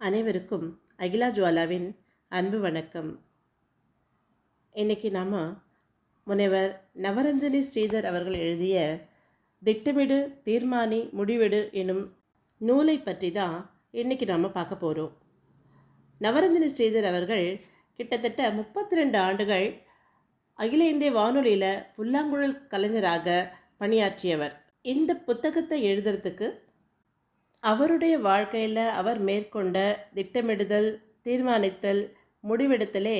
அனைவருக்கும் அகிலா ஜுவாலாவின் அன்பு வணக்கம். இன்றைக்கி நாம் முனைவர் நவரஞ்சனி ஸ்ரீதர் அவர்கள் எழுதிய திட்டமிடு தீர்மானி முடிவெடு எனும் நூலை பற்றி தான் இன்றைக்கி நாம் பார்க்க போகிறோம். நவரஞ்சனி ஸ்ரீதர் அவர்கள் கிட்டத்தட்ட 32 ஆண்டுகள் அகில இந்திய வானொலியில் புல்லாங்குழல் கலைஞராக பணியாற்றியவர். இந்த புத்தகத்தை எழுதுறதுக்கு அவருடைய வாழ்க்கையில் அவர் மேற்கொண்ட திட்டமிடுதல், தீர்மானித்தல், முடிவெடுத்தலே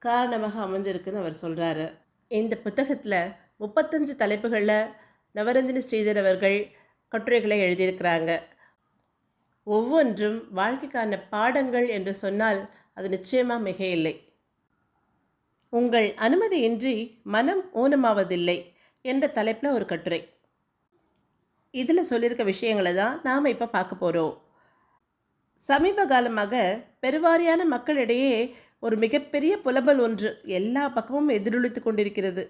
காரணமாக அமைஞ்சிருக்குன்னு அவர் சொல்கிறாரு. இந்த புத்தகத்தில் 35 தலைப்புகளில் நவரஞ்சனி ஸ்ரீதர் அவர்கள் கட்டுரைகளை எழுதியிருக்கிறாங்க. ஒவ்வொன்றும் வாழ்க்கைக்கான பாடங்கள் என்று சொன்னால் அது நிச்சயமாக மிக இல்லை. உங்கள் அனுமதியின்றி மனம் ஊனமாவதில்லை என்ற தலைப்பில் ஒரு கட்டுரை. இதில் சொல்லியிருக்க விஷயங்களை தான் நாம் இப்போ பார்க்க போகிறோம். சமீப காலமாக பெருவாரியான மக்களிடையே ஒரு மிகப்பெரிய புலம்பல் ஒன்று எல்லா பக்கமும் எதிரொலித்து கொண்டிருக்கிறது.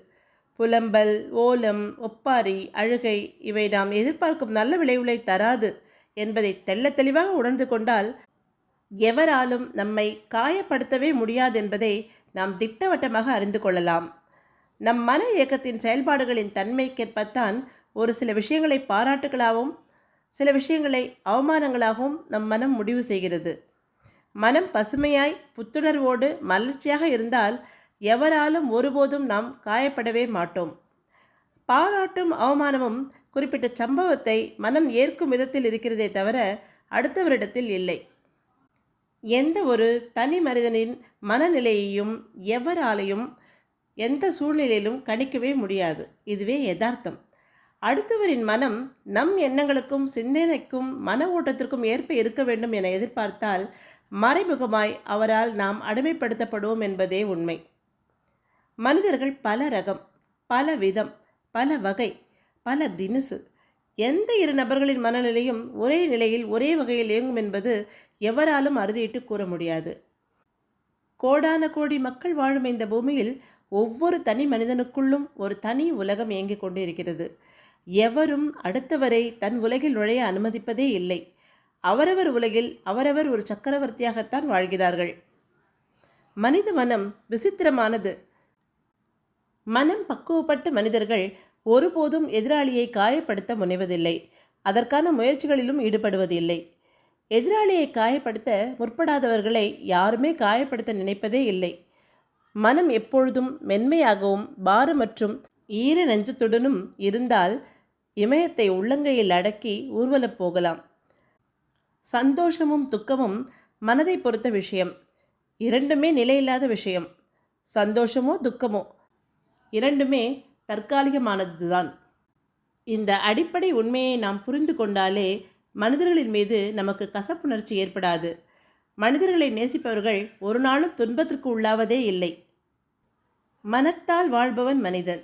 புலம்பல், ஓலம், ஒப்பாரி, அழுகை இவை நாம் எதிர்பார்க்கும் நல்ல விளைவுகளை தராது என்பதை தெள்ள தெளிவாக உணர்ந்து கொண்டால் எவராலும் நம்மை காயப்படுத்தவே முடியாது என்பதை நாம் திட்டவட்டமாக அறிந்து கொள்ளலாம். நம் மன இயக்கத்தின் செயல்பாடுகளின் தன்மைக்கேற்பத்தான் ஒரு சில விஷயங்களை பாராட்டுகளாகவும் சில விஷயங்களை அவமானங்களாகவும் நம் மனம் முடிவு செய்கிறது. மனம் பசுமையாய் புத்துணர்வோடு மலர்ச்சியாக இருந்தால் எவராலும் ஒருபோதும் நாம் காயப்படவே மாட்டோம். பாராட்டும் அவமானமும் குறிப்பிட்ட சம்பவத்தை மனம் ஏற்கும் விதத்தில் இருக்கிறதே தவிர அடுத்தவரிடத்தில் இல்லை. எந்த ஒரு தனி மனிதனின் மனநிலையையும் எவராலையும் எந்த சூழ்நிலையிலும் கணிக்கவே முடியாது. இதுவே யதார்த்தம். அடுத்தவரின் மனம் நம் எண்ணங்களுக்கும் சிந்தனைக்கும் மன ஓட்டத்திற்கும் ஏற்ப இருக்க வேண்டும் என எதிர்பார்த்தால் மறைமுகமாய் அவரால் நாம் அடிமைப்படுத்தப்படுவோம் என்பதே உண்மை. மனிதர்கள் பல ரகம், பல விதம், பல வகை, பல தினுசு. எந்த இரு நபர்களின் மனநிலையும் ஒரே நிலையில் ஒரே வகையில் இயங்கும் என்பது எவராலும் அறுதியிட்டு கூற முடியாது. கோடான கோடி மக்கள் வாழும் இந்த பூமியில் ஒவ்வொரு தனி மனிதனுக்குள்ளும் ஒரு தனி உலகம் இயங்கிக் கொண்டு இருக்கிறது. எவரும் அடுத்தவரை தன் உலகில் நுழைய அனுமதிப்பதே இல்லை. அவரவர் உலகில் அவரவர் ஒரு சக்கரவர்த்தியாகத்தான் வாழ்கிறார்கள். மனித மனம் விசித்திரமானது. மனம் பக்குவப்பட்ட மனிதர்கள் ஒருபோதும் எதிராளியை காயப்படுத்த முனைவதில்லை. அதற்கான முயற்சிகளிலும் ஈடுபடுவதில்லை. எதிராளியை காயப்படுத்த முற்படாதவர்களை யாருமே காயப்படுத்த நினைப்பதே இல்லை. மனம் எப்பொழுதும் மென்மையாகவும் பாரமற்றும் ஈர நெஞ்சத்துடனும் இருந்தால் இமயத்தை உள்ளங்கையில் அடக்கி ஊர்வலம் போகலாம். சந்தோஷமும் துக்கமும் மனதை பொறுத்த விஷயம். இரண்டுமே நிலையில்லாத விஷயம். சந்தோஷமோ துக்கமோ இரண்டுமே தற்காலிகமானதுதான். இந்த அடிப்படை உண்மையை நாம் புரிந்து கொண்டாலே மனிதர்களின் மீது நமக்கு கசப்புணர்ச்சி ஏற்படாது. மனிதர்களை நேசிப்பவர்கள் ஒரு நாளும் துன்பத்திற்கு உள்ளாவதே இல்லை. மனத்தால் வாழ்பவன் மனிதன்.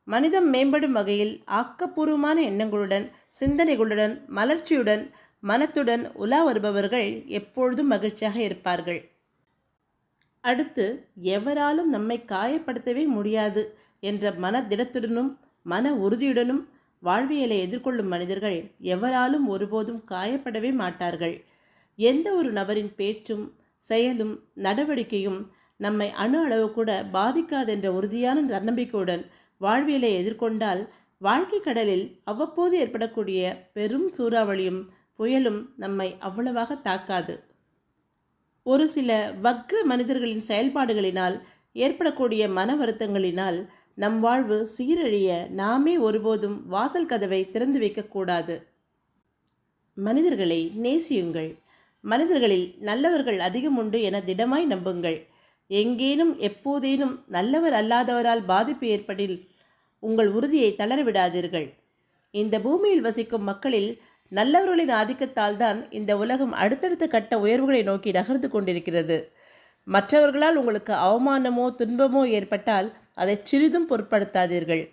மனிதம் மேம்படும் வகையில் ஆக்கப்பூர்வமான எண்ணங்களுடன், சிந்தனைகளுடன், மலர்ச்சியுடன், மனத்துடன் உலா வருபவர்கள் எப்பொழுதும் மகிழ்ச்சியாக இருப்பார்கள். அடுத்து, எவராலும் நம்மை காயப்படுத்தவே முடியாது என்ற மன திடத்துடனும் மன உறுதியுடனும் வாழ்வியலை எதிர்கொள்ளும் மனிதர்கள் எவராலும் ஒருபோதும் காயப்படவே மாட்டார்கள். எந்த ஒரு நபரின் பேச்சும் செயலும் நடவடிக்கையும் நம்மை அணு அளவு கூட பாதிக்காதென்ற உறுதியான நம்பிக்கையுடன் வாழ்வியலை எதிர்கொண்டால் வாழ்க்கை கடலில் அவ்வப்போது ஏற்படக்கூடிய பெரும் சூறாவளியும் புயலும் நம்மை அவ்வளவாக தாக்காது. ஒரு சில வக்ர மனிதர்களின் செயல்பாடுகளினால் ஏற்படக்கூடிய மன வருத்தங்களினால் நம் வாழ்வு சீரழிய நாமே ஒருபோதும் வாசல் கதவை திறந்து வைக்கக்கூடாது. மனிதர்களை நேசியுங்கள். மனிதர்களில் நல்லவர்கள் அதிகம் உண்டு என திடமாய் நம்புங்கள். எங்கேனும் எப்போதேனும் நல்லவர் அல்லாதவரால் பாதிப்பு ஏற்படில் உங்கள் உறுதியை தளரவிடாதீர்கள். இந்த பூமியில் வசிக்கும் மக்களில் நல்லவர்களின் ஆதிக்கத்தால் தான் இந்த உலகம் அடுத்தடுத்த கட்ட உயர்வுகளை நோக்கி நகர்ந்து கொண்டிருக்கிறது. மற்றவர்களால் உங்களுக்கு அவமானமோ துன்பமோ ஏற்பட்டால் அதை சிறிதும் பொருட்படுத்தாதீர்கள்.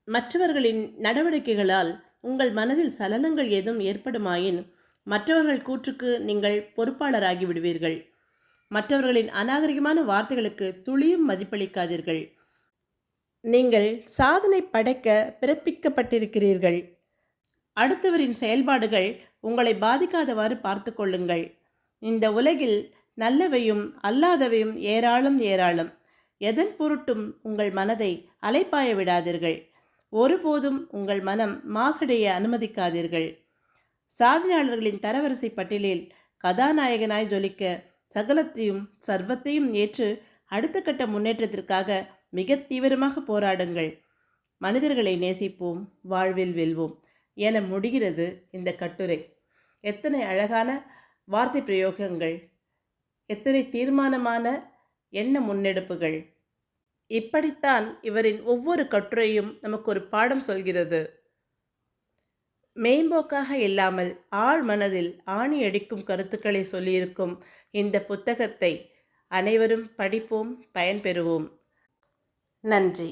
மற்றவர்களின் நடவடிக்கைகளால் உங்கள் மனதில் சலனங்கள் ஏதும் ஏற்படுமாயின் மற்றவர்கள் கூற்றுக்கு நீங்கள் பொறுப்பாளராகி விடுவீர்கள். மற்றவர்களின் அநாகரிகமான வார்த்தைகளுக்கு துளியும் மதிப்பளிக்காதீர்கள். நீங்கள் சாதனை படைக்க பிறப்பிக்கப்பட்டிருக்கிறீர்கள். அடுத்தவரின் செயல்பாடுகள் உங்களை பாதிக்காதவாறு பார்த்து கொள்ளுங்கள். இந்த உலகில் நல்லவையும் அல்லாதவையும் ஏராளம் ஏராளம். எதன் பொருட்டும் உங்கள் மனதை அலைப்பாய விடாதீர்கள். ஒருபோதும் உங்கள் மனம் மாசடைய அனுமதிக்காதீர்கள். சாதனையாளர்களின் தரவரிசை பட்டியலில் கதாநாயகனாய் ஜொலிக்க சகலத்தையும் சர்வத்தையும் ஏற்று அடுத்த கட்ட முன்னேற்றத்திற்காக மிக தீவிரமாக போராடுங்கள். மனிதர்களை நேசிப்போம், வாழ்வில் வெல்வோம் என முடிகிறது இந்த கட்டுரை. எத்தனை அழகான வார்த்தை பிரயோகங்கள், எத்தனை தீர்மானமான எண்ண முன்னெடுப்புகள். இப்படித்தான் இவரின் ஒவ்வொரு கட்டுரையும் நமக்கு ஒரு பாடம் சொல்கிறது. மேம்போக்காக இல்லாமல் ஆழ் மனதில் ஆணி அடிக்கும் கருத்துக்களை சொல்லியிருக்கும் இந்த புத்தகத்தை அனைவரும் படிப்போம், பயன்பெறுவோம். நன்றி.